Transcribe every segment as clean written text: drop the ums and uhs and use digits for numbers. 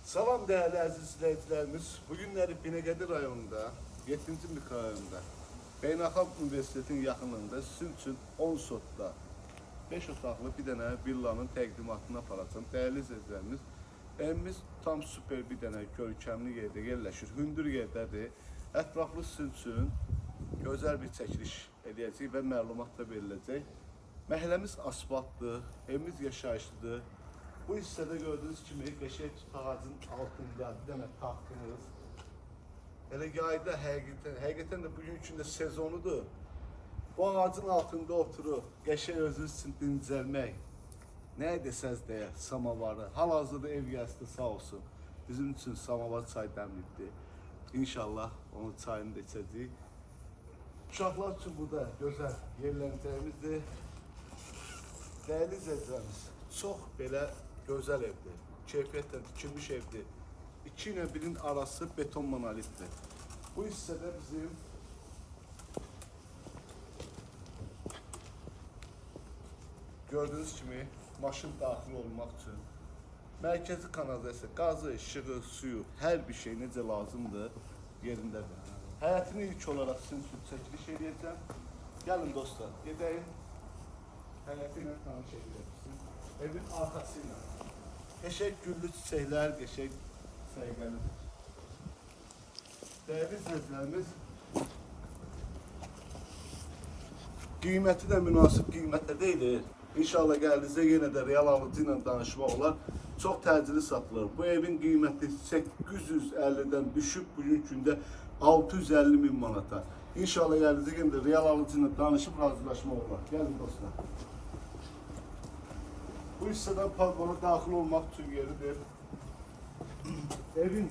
Salam değerli aziz izleyicilerimiz. Bugünleri Binəqədi rayonunda, 7-ci mikrorayonda, Beynəlxalq Universitetin yaxınlığında sizin için 10 sotda 5 otaqlı bir dənə villanın təqdimatına aparacağım. Değerli izleyicilerimiz, evimiz tam süper bir dənə görkəmli yerdə yerləşir. Hündür yerdədir. Ətraflı sizin için gözəl bir çəkiliş edəcək və məlumat da veriləcək. Məhəlləmiz asfaltdır, evimiz yaşayışlıdır. Bu hissədə gördüğünüz kimi qəşəng tut ağacın altında bir dənə taxtımız. Elə yayda həqiqətən də bugün üçün də sezonudur. Bu ağacın altında oturub qəşəng özünüz üçün dincəlmək. Nə desəz deyə samavarı. Hal-hazırda ev gəlsə sağ olsun. Bizim üçün samavar çay dəmlikdir. İnşallah onun çayını da içəcəyik. Uşaqlar üçün burada gözəl yerlənəcəyimizdir. Değerli izleyicilerimiz, çox belə gözəl evdir. Keyfiyyətlə tikilmiş evdir. 2 ilə 1-in arası beton monolitdir. Bu hissədə bizim gördüğünüz kimi maşın daxil olmaq üçün mərkəzi kanalizasiya, qazı, işığı, suyu, hər bir şey necə lazımdır yerindədir. Həyətini ilk olaraq sizin üçün çəkiliş edəcəm. Gəlin dostlar, gedəyim. Həyətiyle tanış edilərsiniz. Evin arkasıyla. Qəşəng güllü çiçəklər, qəşəng səliqəlidir. Değerli izləyicilərimiz, qiyməti də münasib qiymətdə deyil. İnşallah gəldinizdə yenə də real alıcı ilə danışmaq olar. Çox təcili satılır. Bu evin qiyməti 850'dən düşüb bugün gündə 650 bin manata. İnşallah gəldinizdə yenə də real alıcı ilə danışıb razılaşmaq olar. Gəlin dostlar. Bu hissədən balkona daxil olmaq üçün yeridir. Evin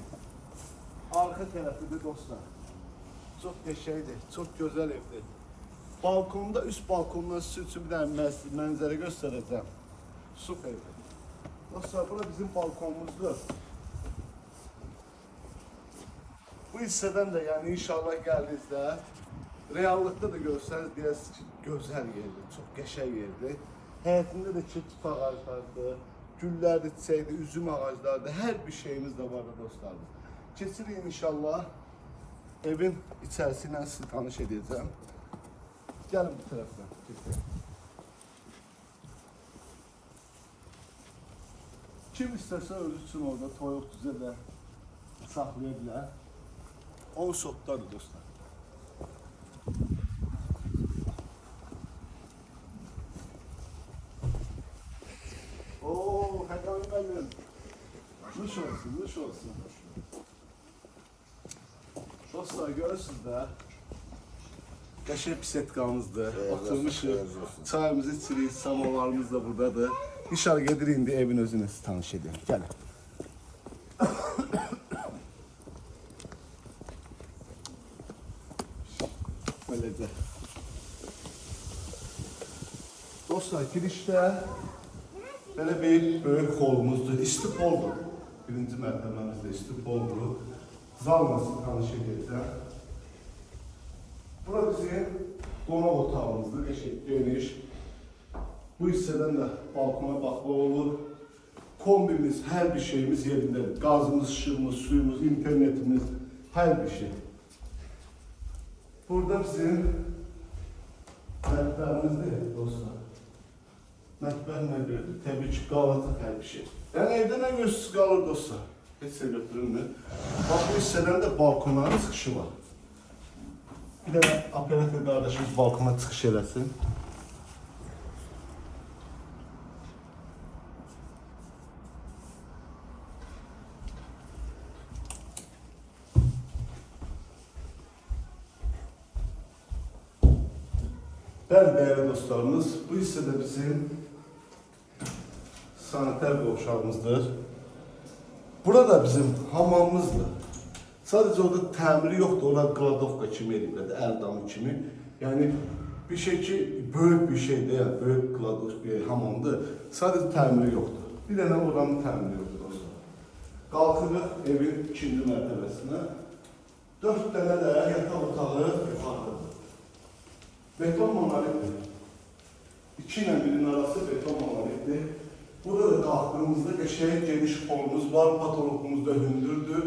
arka tərəfidir dostlar. Çox qəşəngdir, çox gözəl evdir. Balkonda, üst balkondan sizin üçün bir dənə mənzərə göstərəcəm. Süperdir. Dostlar, bura bizim balkonumuzdur. Bu hissədən də yəni inşallah gəldinizdə reallıqda da görsəniz deyəsiniz ki, gözəl yerdir, çox qəşəng yerdir. Həyətində də tut ağaclardır, güllərdir, çiçəkdir, üzüm ağaclardır, hər bir şeyimiz də var dostlar. Keçirik inşallah evin içərisindən sizi tanış edəcəm. Gəlin bu tərəfdən. Kim istəsə özü üçün orada toyuq düzə də saxlaya bilər. 10 sotdadır dostlar. Ooo, Həqani müəllim. Nuş olsun, nuş olsun. Dostlar, görürsünüz də. Qəşəng pisetkamızdır. Oturmuşuq. Çayımızı içirik, samavarımız da buradadır. İnşallah gedirik indi evin özünü sizi tanış edeyim. Gəlin. Böylece. Dostlar, girişdə böyle bir böyük holumuzdur. İsti holdur. Birinci mərtəbəmizdə isti holdur. Zalla sizi tanış edəcəm. Bura bizim qonaq otağımızdır. Qəşəng geniş. Bu hissədən də balkona baxmaq olur. Kombimiz, hər bir şeyimiz yerindədir. Qazımız, işığımız, suyumuz, internetimiz, hər bir şey. Burada bizim mətbəximizdir dostlar. Mətbəx nə gördür? Təbii ki, qalacaq hər bir şey. Yəni evdə nə gözsüz qalır dostlar? Heç şey götürülmür. Bax bu hissədən də balkonların çıxışı var. Bir dənə operator qardaşımız balkona çıxış eləsin. Bəli, değerli dostlarımız, bu hissədə bizim saniter qovşağımızdır. Burada bizim hamamımızdır. Sadece orada təmiri yoxdur, orada qladovka kimi ediblər, əl damı kimi. Yəni bir şey ki, böyük bir şeydir, yəni böyük qladovka bir hamamdır. Sadece təmiri yoxdur. Bir dənə oranın təmiri yoxdur dostlar. Qalxırıq evin 2-ci mərtəbəsinə. 4 dənə də yataq otağı yuxarıdır. Beton monolitdir. 2 ilə 1-in arası beton monolitdir. Burada da qalxdığımızda qəşəng geniş holumuz var, patologumuz da hündürdür.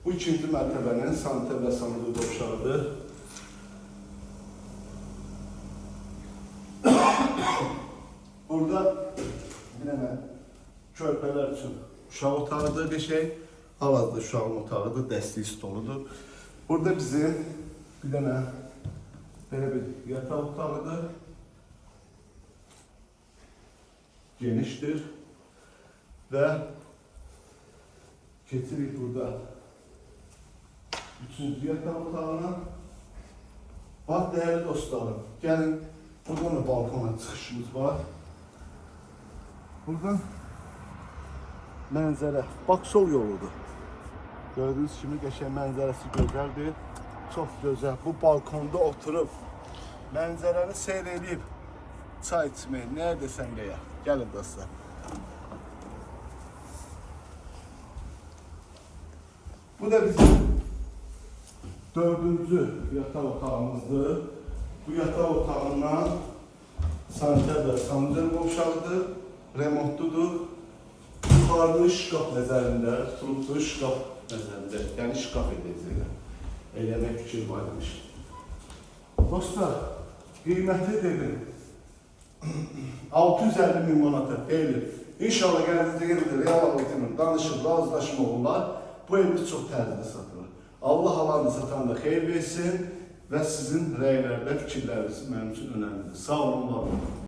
Bu ikinci mərtəbənin sanitar və sanitär dovşağıdır. Burada bir dənə körpələr üçün uşaq otağıdır, qəşəng. Hal-hazırda uşağın otağıdır, dəstək stoludur. Burada bizim bir dənə belə bir yataq otağıdır. Genişdir. Və keçirik burada üçüncü yataq otağına. Bax, dəyərli dostlarım, gəlin, buradan da balkona çıxışımız var. Buradan mənzərə, bax, sol yoludur. Gördüyünüz kimi qəşəng mənzərəsi gözəldir. Çox gözəl. Bu balkonda oturub, mənzərəni seyr edib, çay içmək, nə desən deyə. Gəlin dostlar. Bu da bizim dördüncü yataq otağımızdır. Bu yataq otağından sanitar və sanitär qovşağıdır, remontludur. Yuxarıda şkaf nəzərində, tutulubdur şkaf nəzərində, yəni şkaf edəcəklər. Eləmək fikir var imiş. Dostlar, qiyməti dedim. 650 min manata eylib. İnşallah gəldiğinizdə yenə real alətinin danışıb, razılaşma olar. Bu evimiz çox tərzdə satılır. Allah alanı satan da xeyir versin və sizin rəylərdə fikirləriniz mənim üçün önəmlidir. Sağ olun, var olun.